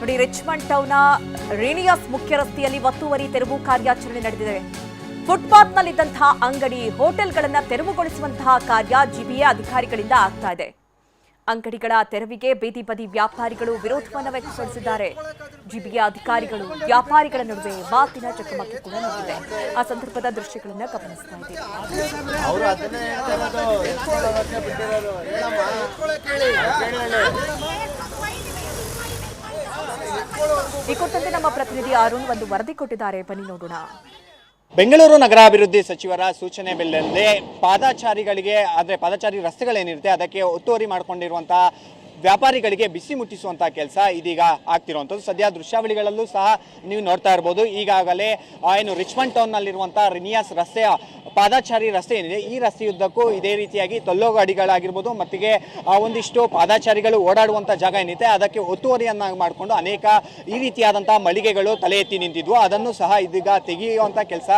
ನೋಡಿ, ರಿಚ್ಮಂಡ್ ಟೌನ್ನ ರೇಣಿಯಾಸ್ ಮುಖ್ಯ ರಸ್ತೆಯಲ್ಲಿ ಒತ್ತುವರಿ ತೆರವು ಕಾರ್ಯಾಚರಣೆ ನಡೆದಿದೆ. ಫುಟ್ಪಾತ್ನಲ್ಲಿದ್ದಂತಹ ಅಂಗಡಿ, ಹೋಟೆಲ್ಗಳನ್ನು ತೆರವುಗೊಳಿಸುವಂತಹ ಕಾರ್ಯ ಜಿಬಿಎ ಅಧಿಕಾರಿಗಳಿಂದ ಆಗ್ತಾ ಇದೆ. ಅಂಗಡಿಗಳ ತೆರವಿಗೆ ಬೀದಿ ಬದಿ ವ್ಯಾಪಾರಿಗಳು ವಿರೋಧವನ್ನು ವ್ಯಕ್ತಪಡಿಸಿದ್ದಾರೆ. ಜಿಬಿಎ ಅಧಿಕಾರಿಗಳು ವ್ಯಾಪಾರಿಗಳ ನಡುವೆ ಮಾತಿನ ಚಕಮಕಿ ಕೂಡ ನಡೆದಿದೆ. ಆ ಸಂದರ್ಭದ ದೃಶ್ಯಗಳನ್ನು ಗಮನಿಸ್ತಾ ಇದ್ದೀವಿ. ಈ ಕುರಿತಂತೆ ನಮ್ಮ ಪ್ರತಿನಿಧಿ ಅರುಣ್ ಒಂದು ವರದಿ ಕೊಟ್ಟಿದ್ದಾರೆ, ಬನ್ನಿ ನೋಡೋಣ. ಬೆಂಗಳೂರು ನಗರಾಭಿವೃದ್ಧಿ ಸಚಿವರ ಸೂಚನೆ ಬೆನ್ನಲ್ಲೇ ಪಾದಚಾರಿಗಳಿಗೆ ಪಾದಚಾರಿ ರಸ್ತೆಗಳೇನಿರುತ್ತೆ ಅದಕ್ಕೆ ಒತ್ತುವರಿ ಮಾಡಿಕೊಂಡಿರುವಂತಹ ವ್ಯಾಪಾರಿಗಳಿಗೆ ಬಿಸಿ ಮುಟ್ಟಿಸುವಂತಹ ಕೆಲಸ ಇದೀಗ ಆಗ್ತಿರುವಂಥದ್ದು. ಸದ್ಯ ದೃಶ್ಯಾವಳಿಗಳಲ್ಲೂ ಸಹ ನೀವು ನೋಡ್ತಾ ಇರ್ಬೋದು. ಈಗಾಗಲೇ ಏನು ರಿಚ್ಮಂಡ್ ಟೌನ್ನಲ್ಲಿರುವಂತಹ ರೇಣಿಯಾಸ್ ರಸ್ತೆಯ ಪಾದಚಾರಿ ರಸ್ತೆ ಏನಿದೆ, ಈ ರಸ್ತೆಯುದ್ದಕ್ಕೂ ಇದೇ ರೀತಿಯಾಗಿ ತೊಲ್ಲೋ ಗಾಡಿಗಳಾಗಿರ್ಬೋದು ಮತ್ತಿಗೆ ಒಂದಿಷ್ಟು ಪಾದಚಾರಿಗಳು ಓಡಾಡುವಂಥ ಜಾಗ ಏನಿದೆ ಅದಕ್ಕೆ ಒತ್ತುವರಿಯನ್ನಾಗಿ ಮಾಡಿಕೊಂಡು ಅನೇಕ ಈ ರೀತಿಯಾದಂತಹ ಮಳಿಗೆಗಳು ತಲೆ ಎತ್ತಿ ನಿಂತಿದ್ವು. ಅದನ್ನು ಸಹ ಇದೀಗ ತೆಗೆಯುವಂಥ ಕೆಲಸ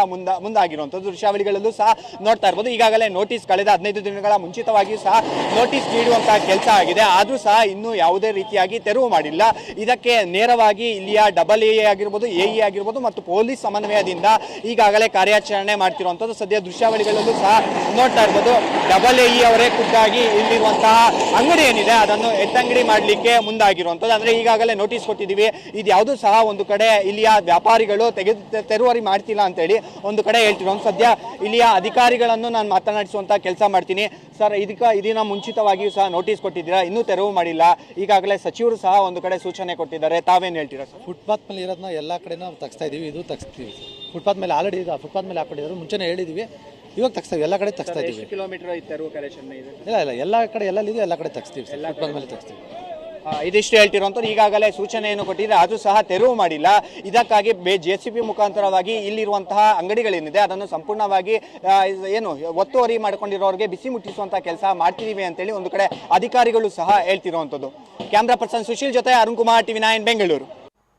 ಮುಂದಾಗಿರುವಂಥದ್ದು ದೃಶ್ಯಾವಳಿಗಳಲ್ಲೂ ಸಹ ನೋಡ್ತಾ ಇರ್ಬೋದು. ಈಗಾಗಲೇ ನೋಟಿಸ್ ಕಳೆದ 15 ದಿನಗಳ ಮುಂಚಿತವಾಗಿಯೂ ಸಹ ನೋಟಿಸ್ ನೀಡುವಂತಹ ಕೆಲಸ ಆಗಿದೆ. ಆದರೂ ಸಹ ಇನ್ನೂ ಯಾವುದೇ ರೀತಿಯಾಗಿ ತೆರವು ಮಾಡಿಲ್ಲ. ಇದಕ್ಕೆ ನೇರವಾಗಿ ಇಲ್ಲಿಯ ಡಬಲ್ ಎ ಆಗಿರ್ಬೋದು, ಎಇ ಆಗಿರ್ಬೋದು ಮತ್ತು ಪೊಲೀಸ್ ಸಮನ್ವಯದಿಂದ ಈಗಾಗಲೇ ಕಾರ್ಯಾಚರಣೆ ಮಾಡ್ತಿರುವಂಥದ್ದು. ಸದ್ಯ ದೃಶ್ಯಾವಳಿಗಳಲ್ಲೂ ಸಹ ನೋಡ್ತಾ ಇರ್ಬೋದು. ಡಬಲ್ ಎಇ ಅವರೇ ಖುದ್ದಾಗಿ ಇಲ್ಲಿರುವಂತಹ ಅಂಗಡಿ ಏನಿದೆ ಅದನ್ನು ಎತ್ತಂಗಡಿ ಮಾಡಲಿಕ್ಕೆ ಮುಂದಾಗಿರುವಂಥದ್ದು. ಅಂದ್ರೆ ಈಗಾಗಲೇ ನೋಟಿಸ್ ಕೊಟ್ಟಿದ್ದೀವಿ, ಇದು ಯಾವುದೂ ಸಹ ಒಂದು ಕಡೆ ಇಲ್ಲಿಯ ವ್ಯಾಪಾರಿಗಳು ತೆರವುರಿ ಮಾಡ್ತಿಲ್ಲ ಅಂತೇಳಿ ಒಂದು ಕಡೆ ಹೇಳ್ತಿರೋ. ಸದ್ಯ ಇಲ್ಲಿಯ ಅಧಿಕಾರಿಗಳನ್ನು ನಾನು ಮಾತನಾಡಿಸುವಂತ ಕೆಲಸ ಮಾಡ್ತೀನಿ. ಸರ್, ಇದನ್ನ ಮುಂಚಿತವಾಗಿಯೂ ಸಹ ನೋಟಿಸ್ ಕೊಟ್ಟಿದ್ದೀರಾ, ಇನ್ನೂ ತೆರವು ಮಾಡಿಲ್ಲ. ಈಗಾಗಲೇ ಸಚಿವರು ಸಹ ಒಂದು ಕಡೆ ಸೂಚನೆ ಕೊಟ್ಟಿದ್ದಾರೆ, ತಾವೇನು ಹೇಳ್ತೀರಾ ಸರ್? ಫುಟ್ಪಾತ್ ಮೇಲೆ ಇರೋದನ್ನ ಎಲ್ಲ ಕಡೆ ನಾವು ತೆಗಿಸ್ತಾ ಇದೀವಿ, ಇದು ತೆಗಿಸ್ತೀವಿ. ಫುಟ್ಪಾತ್ ಮೇಲೆ ಆಲ್ರೆಡಿ ಇದೆ, ಫುಟ್ಪಾತ್ ಮೇಲೆ ಹಾಕೊಂಡಿದ್ರು, ಮುಂಚೆನೇ ಹೇಳಿದೀವಿ, ಇವಾಗ ತೆಗಿಸ್ತೀವಿ. ಎಲ್ಲ ಕಡೆ ತೆಗಿಸ್ತಾ ಇದೀವಿ. ಕಿಲೋಮೀಟರ್ ತೆರವು ಕಾರ್ಯಾಚರಣೆ ಇದೆ? ಇಲ್ಲ, ಎಲ್ಲ ಕಡೆ ಎಲ್ಲೆಲ್ಲಿದೆ ಎಲ್ಲ ಕಡೆ ತೆಗಿಸ್ತೀವಿ. ಫುಟ್ಪಾತ್ ಮೇಲೆ ತೆಗಿಸ್ತೀವಿ. ಇದಿಷ್ಟು ಹೇಳ್ತಿರೋಂಥದ್ದು. ಈಗಾಗಲೇ ಸೂಚನೆಯನ್ನು ಕೊಟ್ಟಿದ್ರೆ ಆದರೂ ಸಹ ತೆರವು ಮಾಡಿಲ್ಲ. ಇದಕ್ಕಾಗಿ JCB ಮುಖಾಂತರವಾಗಿ ಇಲ್ಲಿರುವಂತಹ ಅಂಗಡಿಗಳೇನಿದೆ ಅದನ್ನು ಸಂಪೂರ್ಣವಾಗಿ ಏನು ಒತ್ತುವರಿ ಮಾಡಿಕೊಂಡಿರೋರಿಗೆ ಬಿಸಿ ಮುಟ್ಟಿಸುವಂತಹ ಕೆಲಸ ಮಾಡ್ತಿದೀವಿ ಅಂತೇಳಿ ಒಂದು ಕಡೆ ಅಧಿಕಾರಿಗಳು ಸಹ ಹೇಳ್ತಿರುವಂಥದ್ದು. ಕ್ಯಾಮ್ರಾ ಪರ್ಸನ್ ಸುಶೀಲ್ ಜೊತೆ ಅರುಣ್ ಕುಮಾರ್, TV9 ಬೆಂಗಳೂರು.